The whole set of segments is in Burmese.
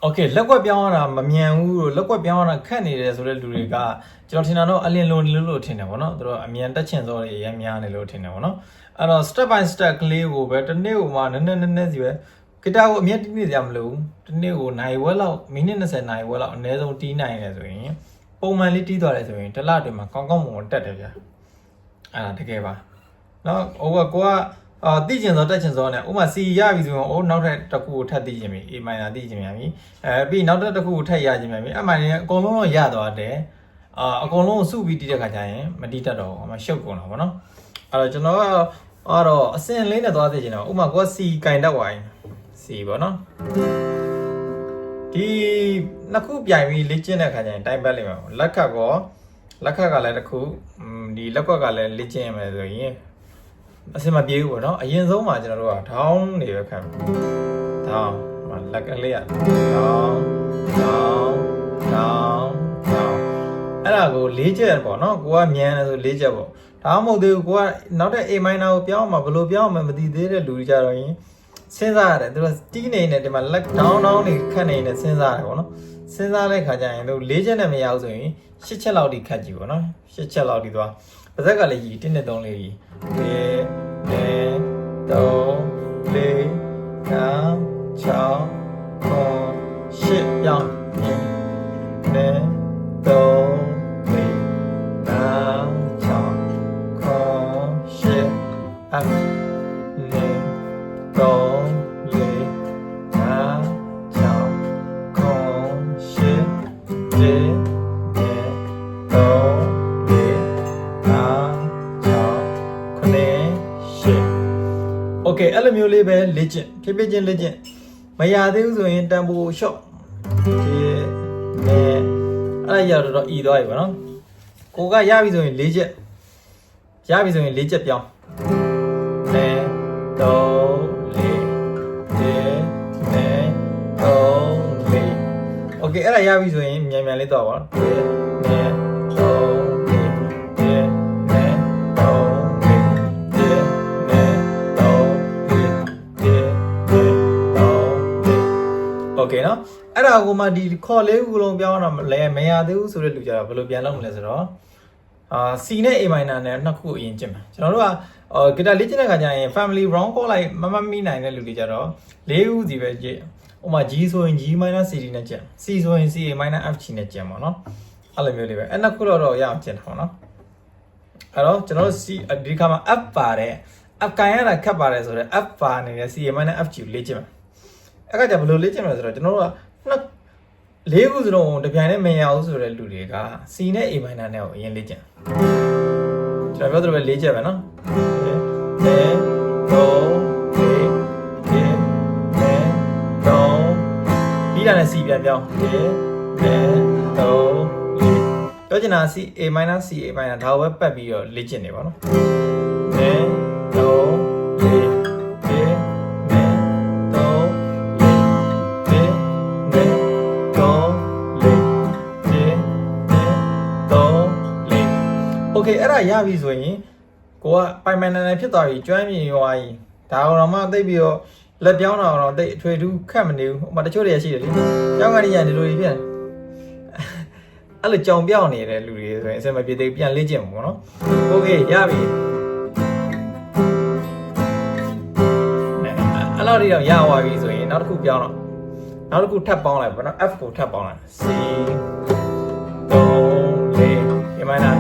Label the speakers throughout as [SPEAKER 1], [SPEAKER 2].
[SPEAKER 1] Okay လက်ကွက်ပြောင်းရတာမမြန်ဘူးလို့လက်ကွက်ပြောင်းရတာခက်နေတယ်ဆိုတဲ့လူတွေကကျွန်တော်ထင်တာတော့အလင်းလုံးလို့ထင်တယ်ဗောနော်သူတို့အမြန်တက်ချင်စောတွေရမ်းများနေလို့ထင်တယ်ဗောနော်အဲ့တော့ step by step ကလေးကိုပဲတစ်နေ့ကိုမှနည်းနည်းစီပဲဂီတာကိုအမြဲတီးနေကြမလို့တစ်နေ့ကိုနိုင်ဝက်လောက်မိနစ်20နိုင်ဝက်လောက်အနည်းဆုံးတီးနိုင်တယ်ဆိုရင်ပုံမှန်လေးတီးသွားတယ်ဆိုရင်တစ်လတည်းမှာကောင်းကောင်းမွန်တက်တယ်ဗျာအဲ့ဒါတကယ်ပါနော်ဟိုကကိုကတီးကျင်စောတက်ကျင်စောနဲ့ဥမာစီရပြီဆိုရင်နောက်ထပ်တစ်ခုကိုထပ်တီးကျင်ပြီ A minor တီးကျင်ပြန်ပြီပြီးနောက်တစ်ခုကိုထပ်ရကျင်ပြန်ပြီအဲ့မှလည်းအကုန်လုံးတော့ရသွားတယ်အကုန်လုံးစုပြီးတီးတဲ့ခါကျရင်မတီးတတ်တော့ဘူးရှုပ်ကုန်တာဗောနော်အဲ့တော့ကျွန်တော်ကတော့အစင်လေးနဲ့သွားသိချင်တော့ဥမာကိုက C ကင်တတ်သွားရင် C ဗောနော်ဒီနှစ်ခုပြိုင်ပြီးလေ့ကျင့်တဲ့ခါကျရင်တိုင်းပတ်လိမ့်မယ်လက်ခတ်ကလည်းတစ်ခုဒီလက်ကွက်ကလည်းလေ့ကျင့်ရမယ်ဆိုရင်အစင်မပြေဘူးပေါ့နော်အရင်ဆုံးမှာကျွန်တော်တို့ကထောင်းနေပဲခံထောင်းလက်ကလေးရထောင်းအဲ့ဒါကို၄ချက်ပေါ့နော်ကိုကမြန်တယ်ဆို၄ချက်ပေါ့ဒါမှမဟုတ်သေးဘူးကိုကနောက်တဲ့ A minor ကိုပြောင်းမှာဘယ်လိုပြောင်းမှာမသိသေးတဲ့လူတွေကြတော့ရင်စဉ်းစားရတယ်သူကတီးနေနေဒီမှာလက် down နေခတ်နေနေစဉ်းစားရတယ်ပေါ့နော်စဉ်းစားတဲ့ခါကျရင်တို့၄ချက်နဲ့မရဘူးဆိုရင်၈ချက်လောက်ထိခတ်ကြည့်ပေါ့နော်၈ချက်လောက်ထိသွားပါဇက်ကလည်းကြီး1 2 3လေးကြီး1 2 3 4 5 6 8ပြောင်း1 2 3 4 5 6 8 up โอเคအဲ့လိုမျိုးလေးပဲလေ့ကျင့်ဖြည်းဖြည်းချင်းလေ့ကျင့်မရသေးဘူးဆိုရင်တန်ဖိုး short ဒီနဲ့အဲ့ရတော့ဤသွားပြီပေါ့နော်ကိုကရပြီဆိုရင်၄ချက်ရပြီဆိုရင်၄ချက်ပြောင်း1 2 3 4 โอเคအဲ့ဒါရပြီဆိုရင်မြန်မြန်လေးသွားပါโอเคနော်အဲ့ဒါကိုမှဒီခေါ်လေးခုလုံးပြောင်းတော့လည်းမရသေးဘူးဆိုတဲ့လူကြတော့ဘယ်လိုပြန်လုပ်မလဲဆိုတော့C နဲ့ A minor နဲ့နှစ်ခုအရင်ကျင့်မယ်ကျွန်တော်တို့ကဂီတာလေ့ကျင့်တဲ့ခါကျရင် family round call လိုက်မမိနိုင်တဲ့လူတွေကြတော့၄ခုစီပဲကျင့်ဥပမာ G ဆိုရင် G minor C D နဲ့ကျင့် C ဆိုရင် C A minor F G နဲ့ကျင့်ပါတော့အဲ့လိုမျိုးလေးပဲအဲ့နှစ်ခုတော့ရအောင်ကျင့်တာပေါ့နော်အဲ့တော့ကျွန်တော်တို့ C ဒီခါမှာ F ပါတယ် F ကိုင်ရတာခက်ပါတယ်ဆိုတော့ F ပါနေတဲ့ C A minor F G ကိုလေ့ကျင့်မယ်အဲ့ကကြဘယ်လိုလေ့ကျင့်မလဲဆိုတော့ကျွန်တော်တို့က၄ခုစလုံးတပြိုင်တည်းမရဘူးဆိုတဲ့လူတွေက C နဲ့ A minor နဲ့ကိုအရင်လေ့ကျင့်ကျွန်တော်ပြောသလိုပဲ၄ချက်ပဲနော်1 2 3 4 ပြီးတာနဲ့ C ပြန်ပြောင်း1 2 3 4ပြောချင်တာ C A minor C A minor ဒါကိုပဲပတ်ပြီးတော့လေ့ကျင့်နေပါနော်1 2 3โอเคအဲ့ဒါရပြီဆိုရင်ကိုကပိုင်ပိုင်နိုင်နိုင်ဖြစ်သွားပြီကျွမ်းမြင်ရွာကြီးဒါတော့မှသိပြီးတော့လက်ပြောင်းတာတော့သိအထွေထူးခက်မနေဘူးဟိုမှာတချို့တွေရှိတယ်လေကျောင်းကနေရဒီလိုကြီးပြန်အဲ့လိုကြောင်ပြောင်းနေတဲ့လူတွေဆိုရင်အစမပြေသေးပြန်လေ့ကျင့်မှာပေါ့နော်โอเคရပြီအဲ့လောက်တော့ရသွားပြီဆိုရင်နောက်တစ်ခုပြောင်းတော့နောက်တစ်ခုထပ်ပေါင်းလိုက်ပေါ့နော် F ကိုထပ်ပေါင်းလိုက် C 3 4 ဒီမှာနာ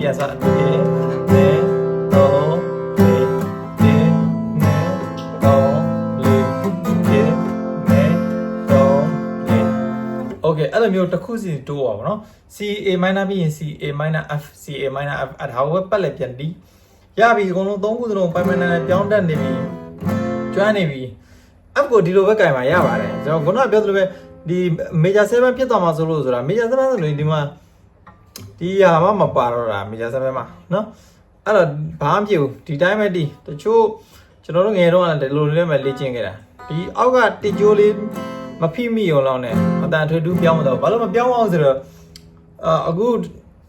[SPEAKER 1] ပြန်စားโอเคအဲ့လိုမျိုးတစ်ခုစီတိုးပါဘောနော် C A minor ပြီးရင် C A minor F C A minor F အဲ့ဒါဝက်ပတ်လက်ပြန်တီးရပြီအကုန်လုံး၃ခုစလုံးပိုင်ပိုင်နိုင်ပြောင်းတက်နေပြီကျွမ်းနေပြီ F ကိုဒီလိုပဲကင်မှာရပါတယ်ကျွန်တော်ခုနကပြောသလိုပဲဒီ major 7ဖြစ်သွားမှာဆိုလို့ဆိုတာ major 7ဆိုလို့ဒီမှာဒီဟာမပါတော့တာ major 7မှာနော်အဲ့တော့ဘာမှမဖြစ်ဘူးဒီတိုင်းပဲဒီတချို့ကျွန်တော်တို့ငယ်တော့ဒီလိုလေးပဲလေ့ကျင့်ခဲ့တာဒီအောက်ကတစ်ကြိုးလေးမဖိမိအောင်လောက်နဲ့အတန်ထွေထူးပြောင်းမတော့ဘာလို့မပြောင်းအောင်ဆိုတော့အခု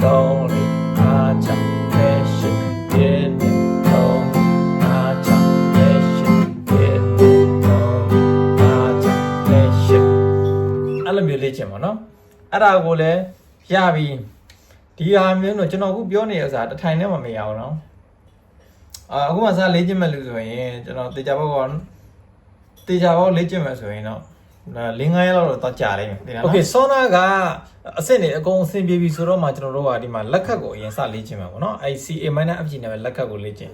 [SPEAKER 1] 3 4 5 6 7 8 အဲ့လိုမျိုးလေ့ကျင့်ပါနော်အဲ့ဒါကိုလည်းရပြီဒီဟာမျိုးတော့ကျွန်တော်အခုပြောနေတဲ့ဥစားတစ်ထိုင်နဲ့မှမရအောင်နော်အခုမှစားလေ့ကျင့်မဲ့လို့ဆိုရင်ကျွန်တော်တေချာဘောလေ့ကျင့်မဲ့ဆိုရင်တော့5 ရက်လောက်တော့ကြာလိမ့်မယ်โอเคဆောနာကအဆင့်နေအကုန်အဆင်ပြေပြီဆိုတော့မှကျွန်တော်တို့ကဒီမှာလက်ခတ်ကိုအရင်စလေ့ကျင့်မှာပေါ့နော်အဲ့ CA- FG နဲ့ပဲလက်ခတ်ကိုလေ့ကျင့်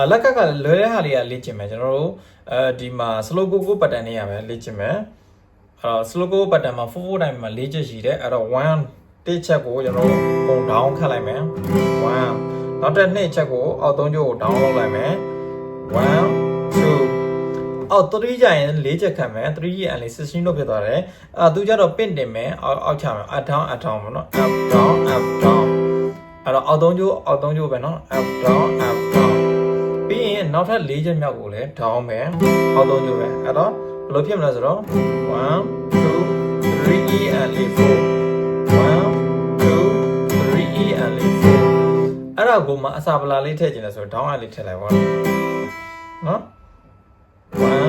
[SPEAKER 1] လက်ခတ်ကလွယ်တဲ့ဟာလေးကလေ့ကျင့်မယ်ကျွန်တော်တို့ဒီမှာ slow go button နဲ့ရမယ်လေ့ကျင့်မယ်slow go button မှာ4 တိုင်းမှာ4ချက်ရှိတယ်အဲ့တော့1တစ်ချက်ကိုကျွန်တော်တို့ပုံ down ခတ်လိုက်မယ်1နောက်တစ်2ချက်ကိုအောက်3ချက်ကို down လုပ်လိုက်မယ်1 2အောက်3ကြရင်4ချက်ခတ်မယ်3ရဲ့အန်လေး16လို့ဖြစ်သွားတယ်သူကြတော့ပင့်တင်မယ်အောက်ချမယ် up down ပေါ့နော် up down အဲ့တော့အောက်3ချက်ပဲနော် up down ပြီးရင်နောက်ထပ်4ချက်မြောက်ကိုလည်း down မယ်အောက်3ချက်ပဲအဲ့တော့ဘယ်လိုဖြစ်မလဲဆိုတော့1 2 3 E and 4 1 2 3 E and 4အဲ့ဒါကိုမှအစာပလာလေးထည့်ကျင်လဲဆိုတော့ down လေးထည့်လိုက်ပါနော်1